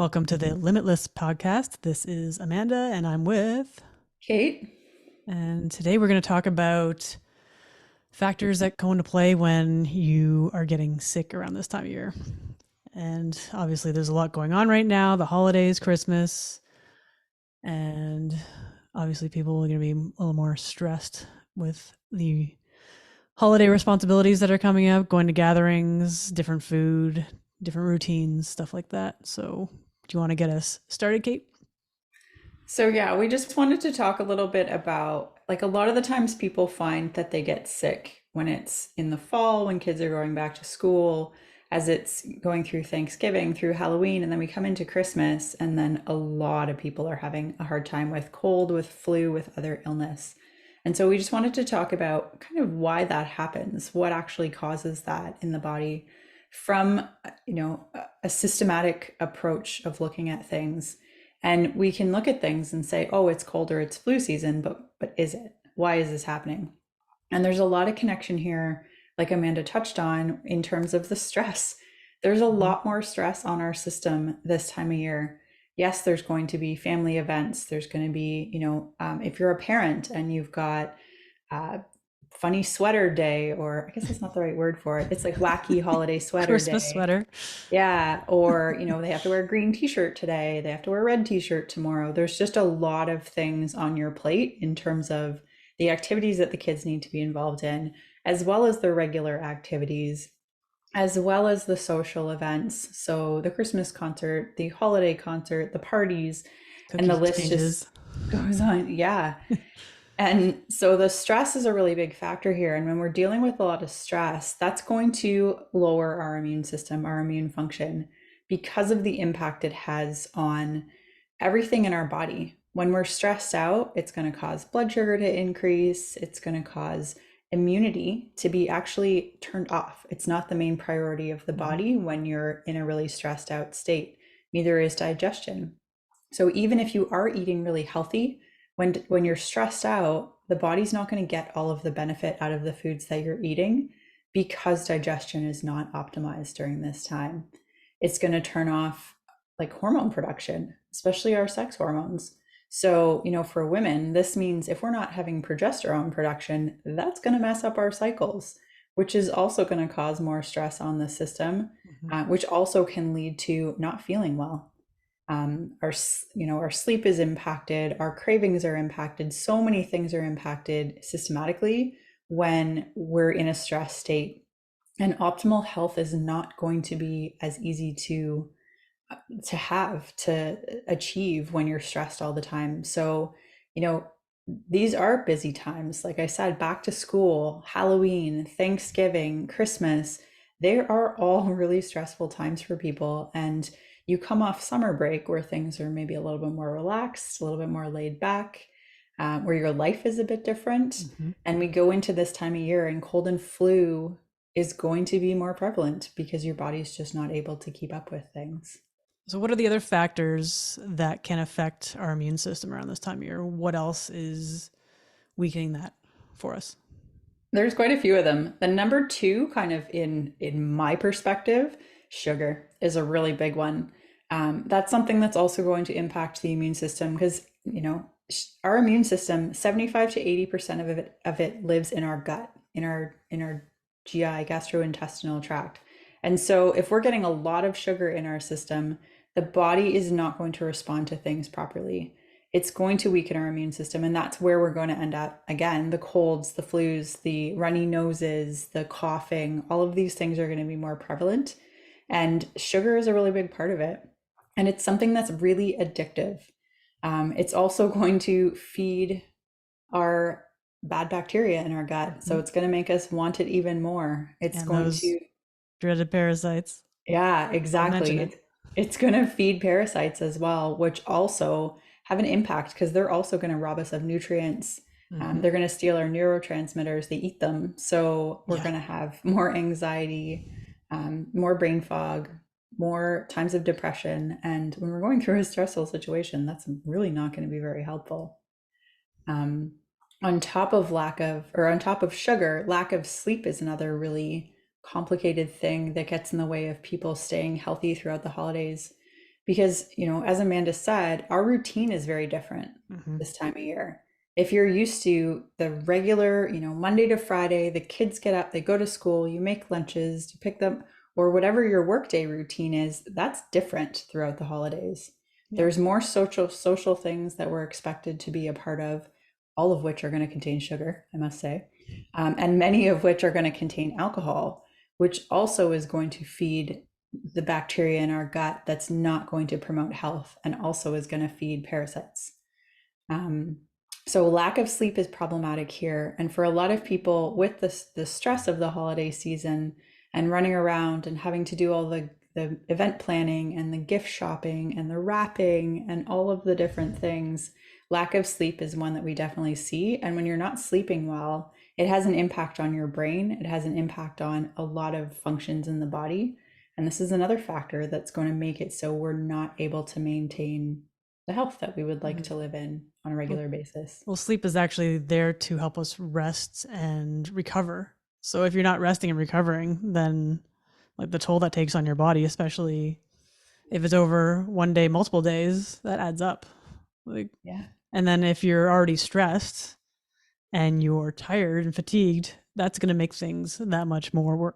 Welcome to the Limitless Podcast. This is Amanda, and I'm with Kate. And today we're going to talk about factors that go into play when you are getting sick around this time of year. And obviously, there's a lot going on right now, the holidays, Christmas, and obviously, people are going to be a little more stressed with the holiday responsibilities that are coming up, going to gatherings, different food, different routines, stuff like that. So, do you want to get us started, Kate? So, yeah, we just wanted to talk a little bit about a lot of the times people find that they get sick when it's in the fall, when kids are going back to school, as it's going through Thanksgiving, through Halloween, and then we come into Christmas, and then a lot of people are having a hard time with cold, with flu, with other illness. And so we just wanted to talk about kind of why that happens, what actually causes that in the body from, a systematic approach of looking at things. And we can look at things and say, oh, it's cold or it's flu season, but is it? Why is this happening? And there's a lot of connection here, like Amanda touched on, in terms of the stress. There's a lot more stress on our system this time of year. Yes, there's going to be family events. There's going to be, if you're a parent and you've got funny sweater day, or I guess that's not the right word for it. It's like wacky holiday sweater Christmas day. sweater. Yeah. Or, they have to wear a green t-shirt today. They have to wear a red t-shirt tomorrow. There's just a lot of things on your plate in terms of the activities that the kids need to be involved in, as well as the regular activities, as well as the social events. So the Christmas concert, the holiday concert, the parties, and the list Changes. just goes on. Yeah. And so the stress is a really big factor here. And when we're dealing with a lot of stress, that's going to lower our immune system, our immune function, because of the impact it has on everything in our body. When we're stressed out, it's going to cause blood sugar to increase. It's going to cause immunity to be actually turned off. It's not the main priority of the body when you're in a really stressed out state. Neither is digestion. So even if you are eating really healthy, when you're stressed out, the body's not going to get all of the benefit out of the foods that you're eating because digestion is not optimized during this time. It's going to turn off like hormone production, especially our sex hormones. So, for women, this means if we're not having progesterone production, that's going to mess up our cycles, which is also going to cause more stress on the system, which also can lead to not feeling well. Our sleep is impacted, our cravings are impacted, so many things are impacted systematically when we're in a stress state. And optimal health is not going to be as easy to achieve when you're stressed all the time. So, these are busy times. Like I said, back to school, Halloween, Thanksgiving, Christmas, they are all really stressful times for people. And you come off summer break where things are maybe a little bit more relaxed, a little bit more laid back, where your life is a bit different. And we go into this time of year and cold and flu is going to be more prevalent because your body's just not able to keep up with things. So, what are the other factors that can affect our immune system around this time of year? What else is weakening that for us? There's quite a few of them. The number two, kind of in my perspective, sugar is a really big one. That's something that's also going to impact the immune system because, our immune system, 75 to 80% of it lives in our gut, in our GI, gastrointestinal tract. And so if we're getting a lot of sugar in our system, the body is not going to respond to things properly. It's going to weaken our immune system. And that's where we're going to end up. Again, the colds, the flus, the runny noses, the coughing, all of these things are going to be more prevalent. And sugar is a really big part of it. And it's something that's really addictive. It's also going to feed our bad bacteria in our gut. So it's going to make us want it even more. It's And going those to, dreaded parasites. yeah, Don't mention exactly. it. It's going to feed parasites as well, which also have an impact because they're also going to rob us of nutrients. They're going to steal our neurotransmitters, they eat them. So we're going to have more anxiety, more brain fog, more times of depression. And when we're going through a stressful situation, that's really not going to be very helpful. On top of sugar, lack of sleep is another really complicated thing that gets in the way of people staying healthy throughout the holidays. Because, as Amanda said, our routine is very different Mm-hmm. this time of year. If you're used to the regular, Monday to Friday, the kids get up, they go to school, you make lunches, you pick them, or whatever your workday routine is, that's different throughout the holidays. Yeah. There's more social things that we're expected to be a part of, all of which are going to contain sugar, I must say, and many of which are going to contain alcohol, which also is going to feed the bacteria in our gut that's not going to promote health and also is going to feed parasites. Um, so lack of sleep is problematic here. And for a lot of people with the stress of the holiday season and running around and having to do all the event planning and the gift shopping and the wrapping and all of the different things, lack of sleep is one that we definitely see. And when you're not sleeping well, it has an impact on your brain. It has an impact on a lot of functions in the body. And this is another factor that's going to make it so we're not able to maintain the health that we would like to live in on a regular basis. Well, sleep is actually there to help us rest and recover. So if you're not resting and recovering, then like the toll that takes on your body, especially if it's over one day, multiple days, that adds up. Like, Yeah. and then if you're already stressed and you're tired and fatigued, that's going to make things that much more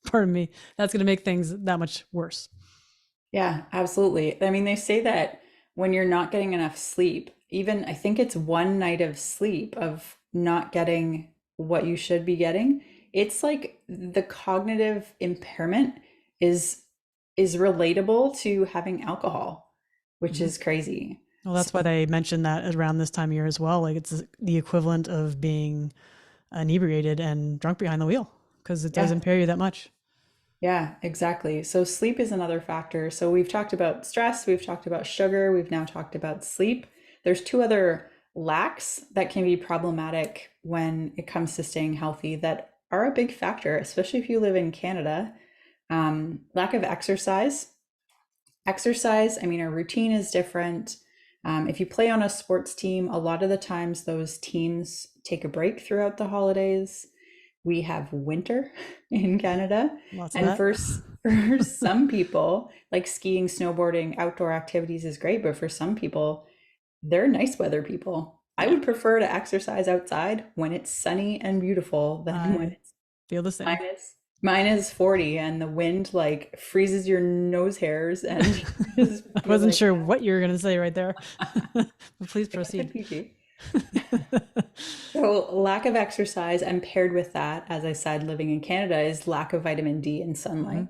pardon me, that's going to make things that much worse. Yeah, absolutely. I mean, they say that when you're not getting enough sleep, even I think it's one night of sleep of not getting what you should be getting, it's like the cognitive impairment is is relatable to having alcohol, which Mm-hmm. is crazy. Well, that's why So they mentioned that around this time of year as well. Like it's the equivalent of being inebriated and drunk behind the wheel because it does yeah, impair you that much. yeah, exactly. So sleep is another factor. So we've talked about stress, we've talked about sugar, we've now talked about sleep. There's two other lacks that can be problematic when it comes to staying healthy that are a big factor, especially if you live in Canada. Lack of exercise. Exercise, I mean, our routine is different. If you play on a sports team, a lot of the times those teams take a break throughout the holidays. We have winter in Canada. Lots of And that. for some people, like skiing, snowboarding, outdoor activities is great, but for some people, they're nice weather people. I Yeah, would prefer to exercise outside when it's sunny and beautiful than when I it's feel the same. minus 40 and the wind like freezes your nose hairs and you just I feel wasn't like sure what you were going to say right there, but please kept it proceed. PG. So lack of exercise and paired with that, as I said, living in Canada is lack of vitamin D and Hmm. sunlight.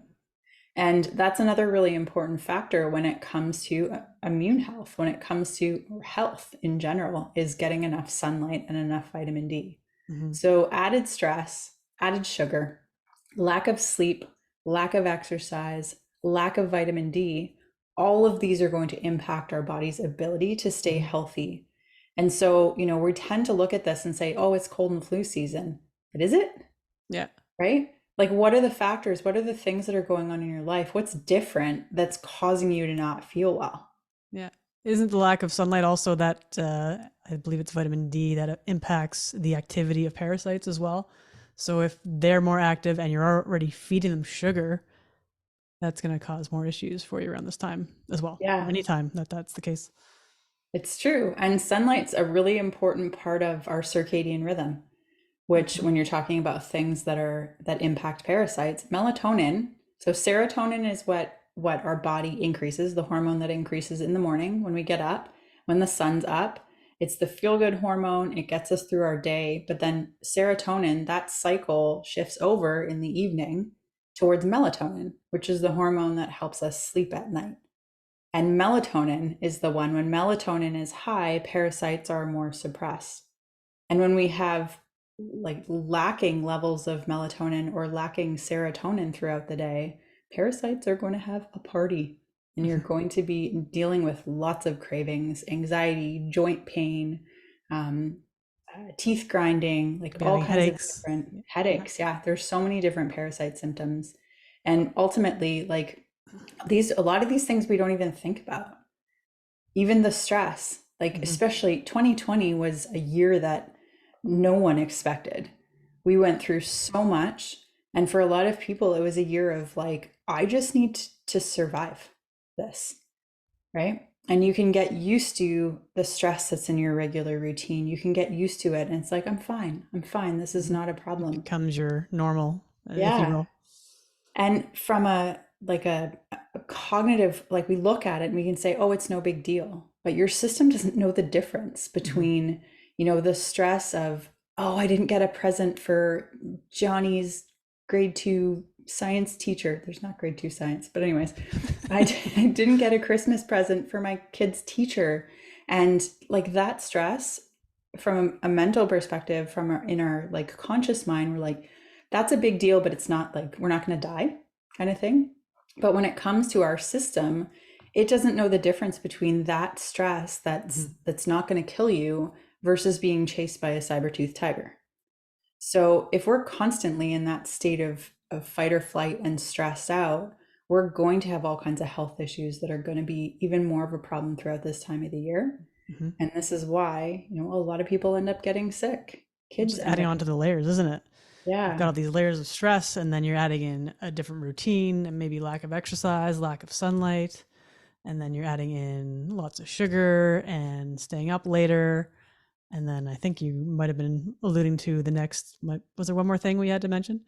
And that's another really important factor when it comes to immune health, when it comes to health in general, is getting enough sunlight and enough vitamin D. Hmm. So added stress, added sugar, lack of sleep, lack of exercise, lack of vitamin D, all of these are going to impact our body's ability to stay Hmm. healthy. And so, we tend to look at this and say, oh, it's cold and flu season. But is it? Yeah, Right? Like, what are the factors? What are the things that are going on in your life? What's different that's causing you to not feel well? yeah. Isn't the lack of sunlight also that I believe it's vitamin D that impacts the activity of parasites as well? So if they're more active and you're already feeding them sugar, that's going to cause more issues for you around this time as well, or Yeah, anytime that's the case. it's true. And sunlight's a really important part of our circadian rhythm, which Mhm. when you're talking about things that impact parasites, melatonin, so serotonin is what our body increases, the hormone that increases in the morning when we get up, when the sun's up. It's the feel good hormone. It gets us through our day. But then serotonin, that cycle shifts over in the evening towards melatonin, which is the hormone that helps us sleep at night. And melatonin is the one, when melatonin is high, parasites are more suppressed. And when we have like lacking levels of melatonin or lacking serotonin throughout the day, parasites are going to have a party and you're going to be dealing with lots of cravings, anxiety, joint pain, um, teeth grinding, like Be all having kinds of headaches. different Yeah. headaches. Yeah, there's so many different parasite symptoms. And ultimately, like a lot of these things we don't even think about. Even the stress, like Hmm. especially 2020 was a year that no one expected. We went through so much. And for a lot of people, it was a year of like, I just need to survive this, right? And you can get used to the stress that's in your regular routine. You can get used to it. And it's like, I'm fine. I'm fine. This is not a It problem. becomes your normal, if you Yeah. will. And from a cognitive, like we look at it and we can say, oh, it's no big deal. But your system doesn't know the difference between, the stress of, oh, I didn't get a present for Johnny's grade 2 science teacher. There's not grade 2 science, but anyways, I didn't get a Christmas present for my kid's teacher. And like that stress from a mental perspective, in our like conscious mind, we're like, that's a big deal, but it's not like we're not going to die kind of thing. But when it comes to our system, it doesn't know the difference between that stress that's not going to kill you versus being chased by a saber-toothed tiger. So if we're constantly in that state of fight or flight and stressed out, we're going to have all kinds of health issues that are going to be even more of a problem throughout this time of the year. And this is why, a lot of people end up getting sick. Kids just adding on to the layers, isn't it? Yeah. You've got all these layers of stress, and then you're adding in a different routine and maybe lack of exercise, lack of sunlight. And then you're adding in lots of sugar and staying up later. And then I think you might have been alluding to the next, was there one more thing we had to mention?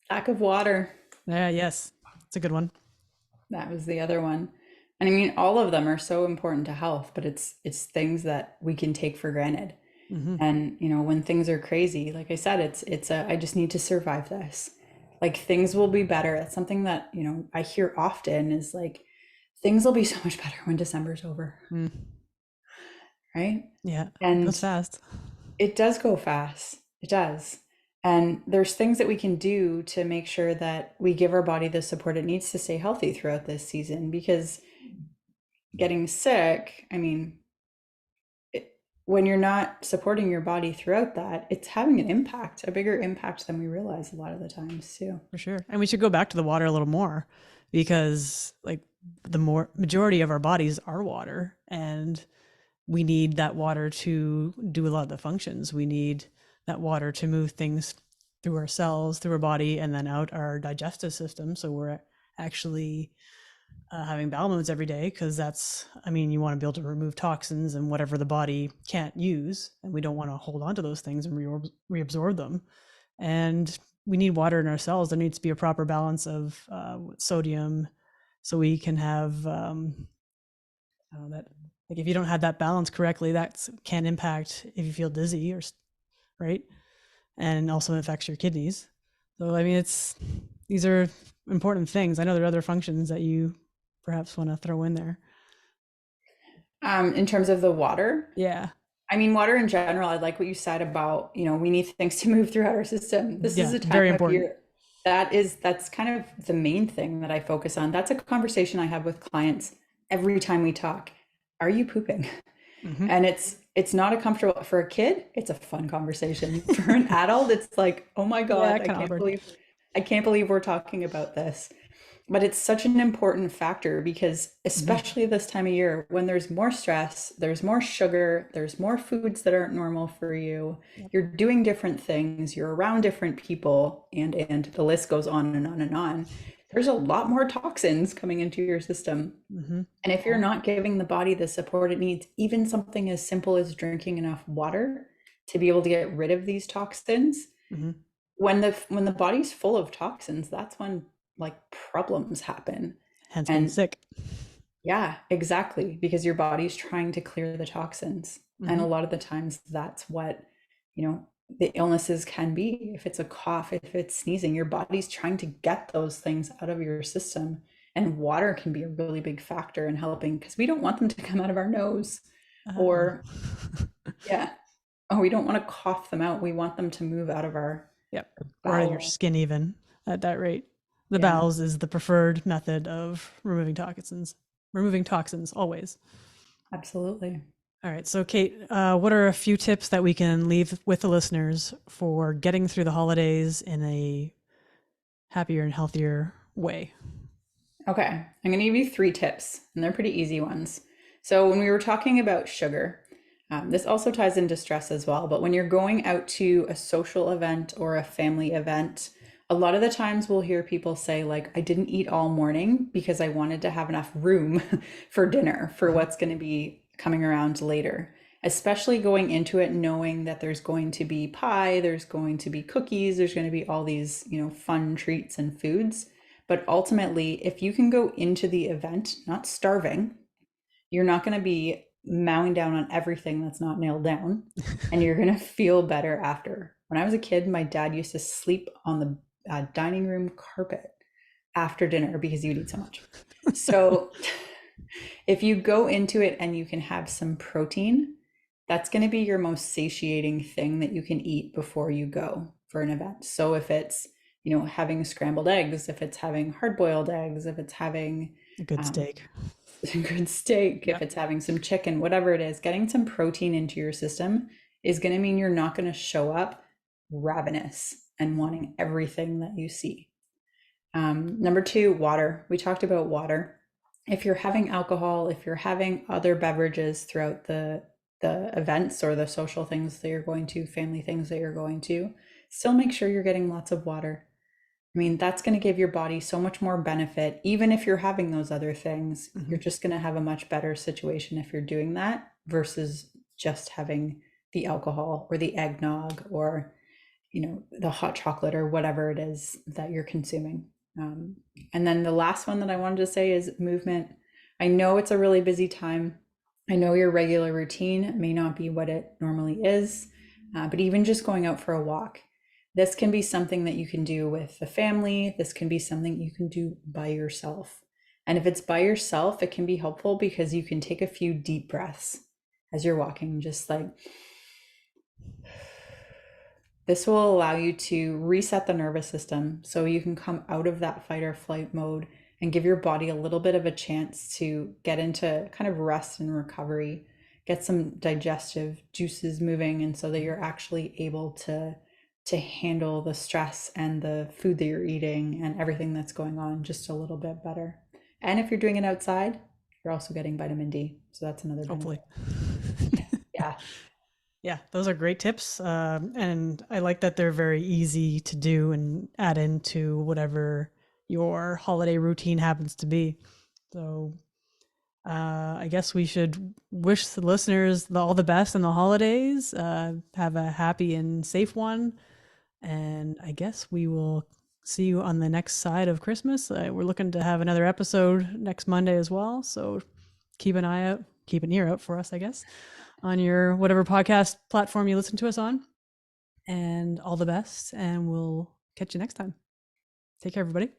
Lack of water. Yeah, yes. It's a good one. That was the other one. And I mean, all of them are so important to health, but it's things that we can take for granted. And, when things are crazy, like I said, I just need to survive this. Like things will be better. That's something that, I hear often is like, things will be so much better when December's over. Right? Yeah. And it goes fast. It does go fast. It does. And there's things that we can do to make sure that we give our body the support it needs to stay healthy throughout this season, because getting sick, I mean, when you're not supporting your body throughout that, it's having an impact, a bigger impact than we realize a lot of the times too. For sure. And we should go back to the water a little more, because like the majority of our bodies are water, and we need that water to do a lot of the functions. We need that water to move things through our cells, through our body, and then out our digestive system. So we're actually having bowel movements every day, because you want to be able to remove toxins and whatever the body can't use, and we don't want to hold on to those things and reabsorb them. And we need water in our cells. There needs to be a proper balance of sodium, so we can have that. Like if you don't have that balance correctly, that can impact if you feel dizzy, or right, and also affects your kidneys. So I mean, these are important things. I know there are other functions that you perhaps want to throw in there. In terms of the water? Yeah. I mean, water in general, I like what you said about, we need things to move throughout our system. This is a time very of important. year. That's kind of the main thing that I focus on. That's a conversation I have with clients every time we talk. Are you pooping? And it's not a comfortable, for a kid, it's a fun conversation. For an adult, it's like, oh my God, I can't believe we're talking about this. But it's such an important factor, because especially this time of year, when there's more stress, there's more sugar, there's more foods that aren't normal for you. You're doing different things, you're around different people, and the list goes on and on and on. There's a lot more toxins coming into your system. And if you're not giving the body the support it needs, even something as simple as drinking enough water to be able to get rid of these toxins, when the body's full of toxins, that's when like problems happen. Hence being sick. Yeah, exactly. Because your body's trying to clear the toxins. And a lot of the times that's what, the illnesses can be. If it's a cough, if it's sneezing, your body's trying to get those things out of your system. And water can be a really big factor in helping, because we don't want them to come out of our nose or we don't want to cough them out. We want them to move out of our or your skin, even at that rate. The bowels is the preferred method of removing toxins always. Absolutely. All right. So Kate, what are a few tips that we can leave with the listeners for getting through the holidays in a happier and healthier way? Okay. I'm going to give you 3 tips, and they're pretty easy ones. So when we were talking about sugar, this also ties into stress as well. But when you're going out to a social event or a family event, A lot of the times we'll hear people say, like, I didn't eat all morning because I wanted to have enough room for dinner for Mhm. what's going to be coming around later. Especially going into it knowing that there's going to be pie, there's going to be cookies, there's going to be all these, fun treats and foods. But ultimately, if you can go into the event not starving, you're not going to be mowing down on everything that's not nailed down, and you're going to feel better after. When I was a kid, my dad used to sleep on the dining room carpet after dinner because he would eat so much. So if you go into it and you can have some protein, that's going to be your most satiating thing that you can eat before you go for an event. So if it's, having scrambled eggs, if it's having hard boiled eggs, if it's having A good um, steak. good steak, Yeah. if it's having some chicken, whatever it is, getting some protein into your system is going to mean you're not going to show up ravenous and wanting everything that you see. Number two, water. We talked about water. If you're having alcohol, if you're having other beverages throughout the events or the social things that you're going to, family things that you're going to, still make sure you're getting lots of water. I mean, that's going to give your body so much more benefit. Even if you're having those other things, Hmm. you're just going to have a much better situation if you're doing that versus just having the alcohol or the eggnog or, the hot chocolate or whatever it is that you're consuming. Um, and then the last one that I wanted to say is movement. I know it's a really busy time. I know your regular routine may not be what it normally is, but even just going out for a walk, this can be something that you can do with the family. This can be something you can do by yourself. And if it's by yourself, it can be helpful because you can take a few deep breaths as you're walking, just like this will allow you to reset the nervous system so you can come out of that fight or flight mode and give your body a little bit of a chance to get into kind of rest and recovery, get some digestive juices moving, and so that you're actually able to handle the stress and the food that you're eating and everything that's going on just a little bit better. And if you're doing it outside, you're also getting vitamin D. So that's another Hopefully. benefit. Yeah. Yeah, those are great tips. And I like that they're very easy to do and add into whatever your holiday routine happens to be. So I guess we should wish the listeners all the best in the holidays. Have a happy and safe one. And I guess we will see you on the next side of Christmas. We're looking to have another episode next Monday as well. So keep an eye out, keep an ear out for us, I guess, on your whatever podcast platform you listen to us on. And all the best. And we'll catch you next time. Take care, everybody.